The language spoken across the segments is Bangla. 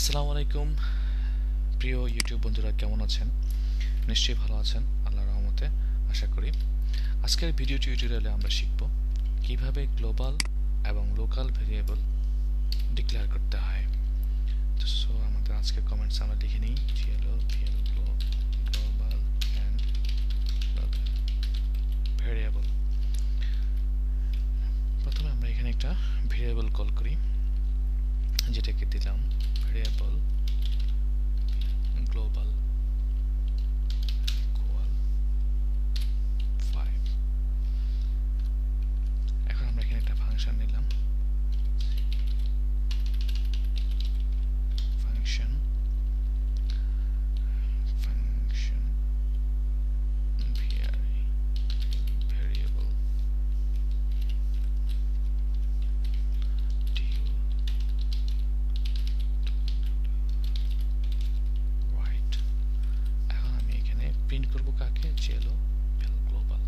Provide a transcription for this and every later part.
আসসালামু আলাইকুম প্রিয় ইউটিউব বন্ধুরা, কেমন আছেন? নিশ্চয়ই ভালো আছেন আল্লাহর রহমতে, আশা করি। আজকের ভিডিও টিউটোরিয়ালে আমরা শিখব কিভাবে গ্লোবাল এবং লোকাল ভেরিয়েবল ডিক্লেয়ার করতে হয়। তো আমাদের আজকের কমেন্টস আমরা লিখে নিই গ্লোবাল অ্যান্ড লোকাল ভেরিয়েবল। প্রথমে আমরা এখানে একটা ভেরিয়েবল কল করি, যেটাকে দিলাম ভেরিয়েবল গ্লোবাল ইকুয়াল 5। এখন আমরা এখানে একটা ফাংশন নিলাম, ফাংশন ভেরিয়েবল রাইট। এখন আমি এখানে প্রিন্ট করব কাকে? Jello global.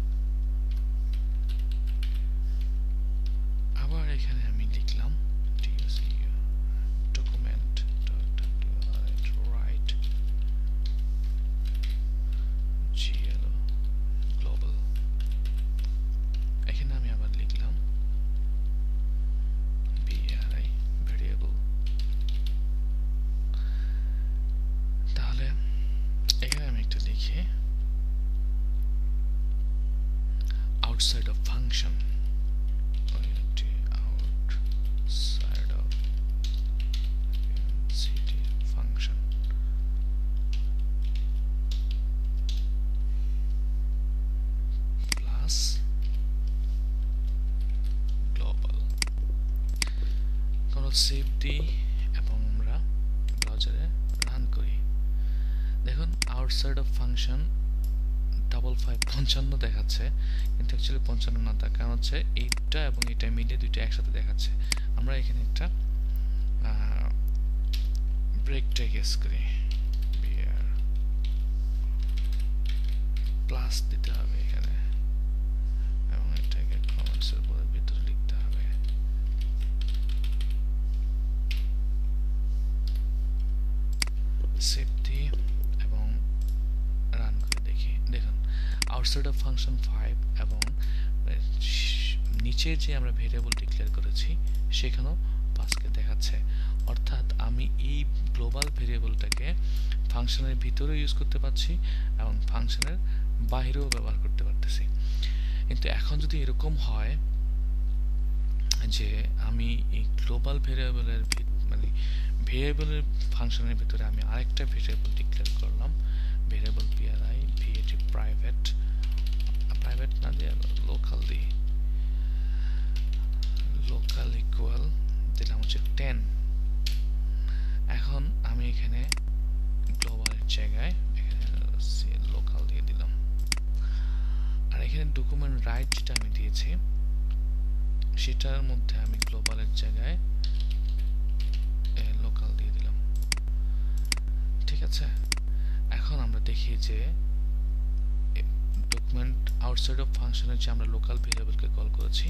আবার এখানে আমি লিখলাম document write glo global। এখানে আমি আবার লিখলাম bri variable। তাহলে এখানে আমি একটা লিখি outside of function, outside of function plus global। Control save দিই এবং আমরা ব্রাউজারে রান করি। দেখুন আউটসাইড অফ ফাংশন 55 দেখাচ্ছে, কিন্তু অ্যাকচুয়ালি 55 না, তার কারণ হচ্ছে এইটা এবং এটা মিলে দুইটা একসাথে দেখাচ্ছে। আমরা এখানে একটা ব্রেক ট্যাগ ইউজ করি, প্লাস দিতে হবে এখানে এবং এটাকে কমেন্টসের পরে ভিতরে লিখতে হবে। সেভ দিই এবং রান করে দেখি। দেখুন আউটসাইড অফ ফাংশন 5 এবং নিচে যে আমরা ভেরিয়েবল ডিক্লেয়ার করেছি সেখানেও 5কে দেখাচ্ছে। অর্থাৎ আমি এই গ্লোবাল ভেরিয়েবলটাকে ফাংশনের ভিতরে ইউজ করতে পারছি এবং ফাংশনের বাইরেও ব্যবহার করতে পারতেছি। কিন্তু এখন যদি এরকম হয় যে আমি এই গ্লোবাল ভেরিয়েবলের ভেরিয়েবলের ফাংশনের ভিতরে আমি আরেকটা ভেরিয়েবল ডিক্লেয়ার করলাম, ভেরিয়েবল পিআরআই ভিএটি প্রাইভেট না দিয়ে লোকাল দিই, লোকাল ইকুয়াল দিলাম হচ্ছে 10। এখন আমি এখানে গ্লোবালের জায়গায় এখানে লোকাল দিয়ে দিলাম, আর এখানে ডকুমেন্ট রাইট যেটা আমি দিয়েছি সেটার মধ্যে আমি গ্লোবালের জায়গায় লোকাল দিয়ে দিলাম। ঠিক আছে, এখন আমরা দেখি যে ডকুমেন্ট আউটসাইড অফ ফাংশনের যে আমরা লোকাল ভেরিয়েবলকে কল করেছি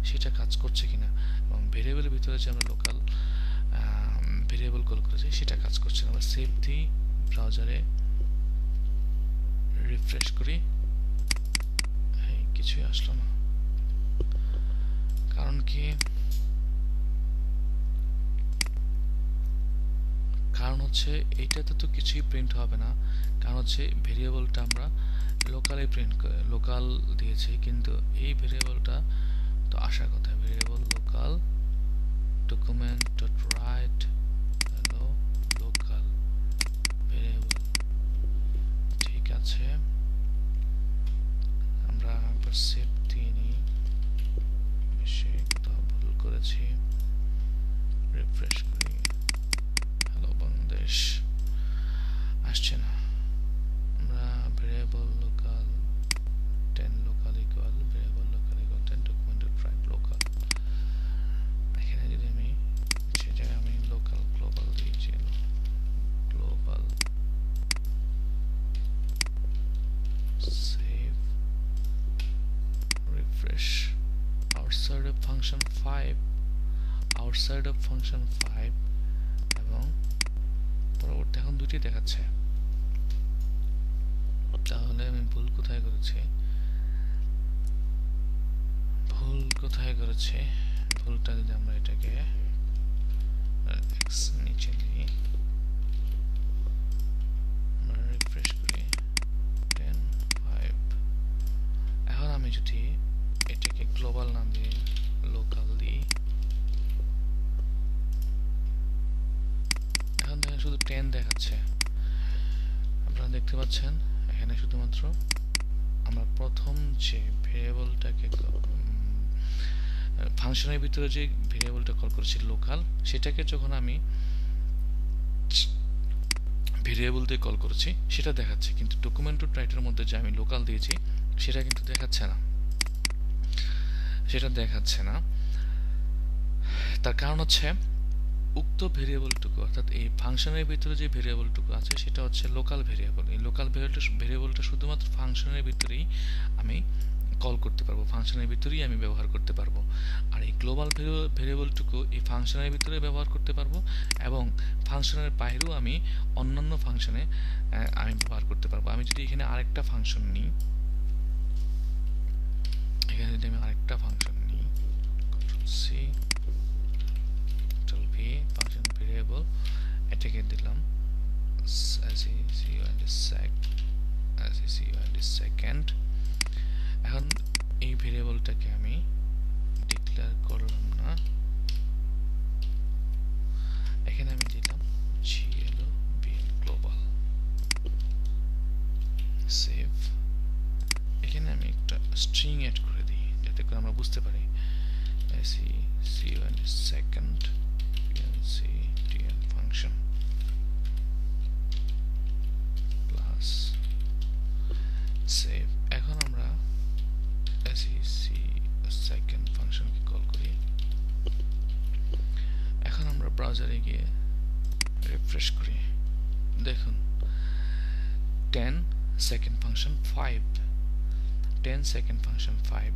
সেটা কাজ করছে কিনা, এবং ভেরিয়েবলের ভিতরে যে আমরা লোকাল ভেরিয়েবল কল করেছি সেটা কাজ করছে না। আমরা সেভ দিই, ব্রাউজারে রিফ্রেশ করি, কিছুই আসলো না। কারণ কি? কারণ হচ্ছে এইটাতে তো কিছুই প্রিন্ট হবে না, কারণ হচ্ছে ভেরিয়েবলটা আমরা লোকালে প্রিন্ট করে লোকাল দিয়েছি, কিন্তু এই ভেরিয়েবলটা তো আসার কথা। Variable local document dot right hello local variable. ঠিক আছে, আমরা একবার সেভ দিয়ে নিই, বেশি কোথাও ভুল করেছি, রিফ্রেশ করি। হ্যালো বাংলাদেশ আসছে না। আমরা variable local 10 local equal variable local equal 10 document dot right local. এখানে যদি আমি সে জায়গায় আমি লোকাল গ্লোবাল দিয়েছি, global save refresh. Outside of function 5 এবং পরবর্তী এখন দুইটি দেখাচ্ছে, তাহলে আমি ভুল কোথায় করেছি? ভুলটা যদি আমরা এটাকে নিচে দিই, আমরা রিফ্রেশ করি 10 5। এখন আমি যদি এটাকে গ্লোবাল নাম দিয়ে লোকাল দিই, এখন দেখেন শুধু 10 দেখাচ্ছে। আপনারা দেখতে পাচ্ছেন এখানে শুধুমাত্র আমরা প্রথম যে ভেরিয়েবলটাকে ফাংশনের ভিতরে যে ভেরিয়েবলটা কল করেছি লোকাল, সেটাকে যখন আমি ভেরিয়েবল দিয়ে কল করেছি সেটা দেখাচ্ছে, কিন্তু ডকুমেন্ট টু রাইটের মধ্যে যে আমি লোকাল দিয়েছি সেটা কিন্তু দেখাচ্ছে না। তার কারণ হচ্ছে উক্ত ভেরিয়েবলটুকু, অর্থাৎ এই ফাংশনের ভিতরে যে ভেরিয়েবলটুকু আছে সেটা হচ্ছে লোকাল ভেরিয়েবল। এই লোকাল ভেরিয়েবলটা শুধুমাত্র ফাংশনের ভিতরেই আমি কল করতে পারবো, ফাংশনের ভিতরেই আমি ব্যবহার করতে পারবো। আর এই গ্লোবাল ভেরিয়েবলটুকু এই ফাংশনের ভিতরে ব্যবহার করতে পারবো, এবং ফাংশনের বাইরেও আমি অন্যান্য ফাংশনে আমি ব্যবহার করতে পারবো। আমি যদি এখানে আরেকটা ফাংশন নিই, control C control V, function variable, এটাকে দিলাম সেকেন্ড। এখন এই ভেরিয়েবলটাকে আমি ডিক্লেয়ার করলাম না, এখানে আমি দিলাম গ্লোবাল, সেভ। এখানে আমি একটা স্ট্রিং এড করে দিই যাতে করে আমরা বুঝতে পারি second function প্লাস সেভ। এখন আমরা second ফাংশনকে কল করি। এখন আমরা ব্রাউজারে গিয়ে রিফ্রেশ করি, দেখুন 10 second function 5, 10 second function 5।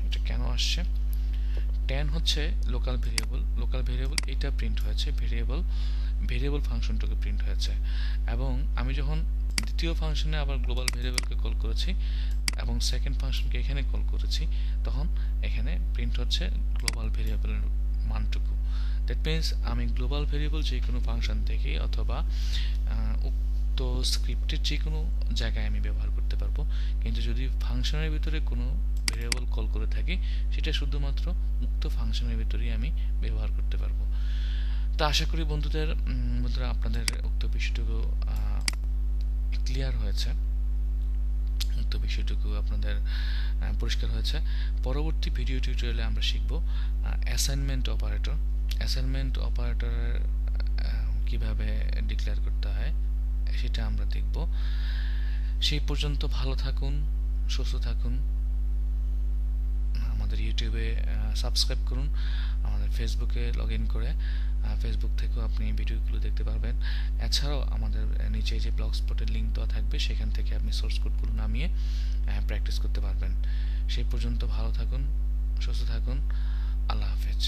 এটা কেন আসছে? 10 হচ্ছে লোকাল ভেরিয়েবল, এটা প্রিন্ট হয়েছে, ভেরিয়েবল ফাংশনটাকে প্রিন্ট হয়েছে। এবং আমি যখন দ্বিতীয় ফাংশনে আবার গ্লোবাল ভেরিয়েবলকে কল করেছি এবং সেকেন্ড ফাংশনকে এখানে কল করেছি, তখন এখানে প্রিন্ট হচ্ছে গ্লোবাল ভেরিয়েবলের মানটুকু। দ্যাট মিনস আমি গ্লোবাল ভেরিয়েবল যে কোনো ফাংশন থেকে অথবা উক্ত স্ক্রিপ্টের যে কোনো জায়গায় আমি ব্যবহার করতে পারবো, কিন্তু যদি ফাংশনের ভিতরে কোনো ভেরিয়েবল কল করে থাকি সেটা শুধুমাত্র মুক্ত ফাংশনের ভিতরেই আমি ব্যবহার করতে পারবো। তো আশা করি বন্ধুরা আপনাদের উক্ত বিষয়টুকু ক্লিয়ার হয়েছে, উক্ত বিষয়টুকু আপনাদের পরিষ্কার হয়েছে। পরবর্তী ভিডিও টিউটোরিয়ালে আমরা শিখব অ্যাসাইনমেন্ট অপারেটরের কিভাবে ডিক্লেয়ার করতে হয় সেটা আমরা দেখব। সেই পর্যন্ত ভালো থাকুন, সুস্থ থাকুন। আমাদের ইউটিউবে সাবস্ক্রাইব করুন, আমাদের ফেসবুকে লগ ইন করে ফেসবুক থেকেও আপনি ভিডিওগুলো দেখতে পারবেন। এছাড়াও আমাদের নিচে যে ব্লগস্পটের লিঙ্ক দেওয়া থাকবে, সেখান থেকে আপনি সোর্স কোডগুলো নামিয়ে প্র্যাকটিস করতে পারবেন। সেই পর্যন্ত ভালো থাকুন, সুস্থ থাকুন। আল্লাহ হাফেজ।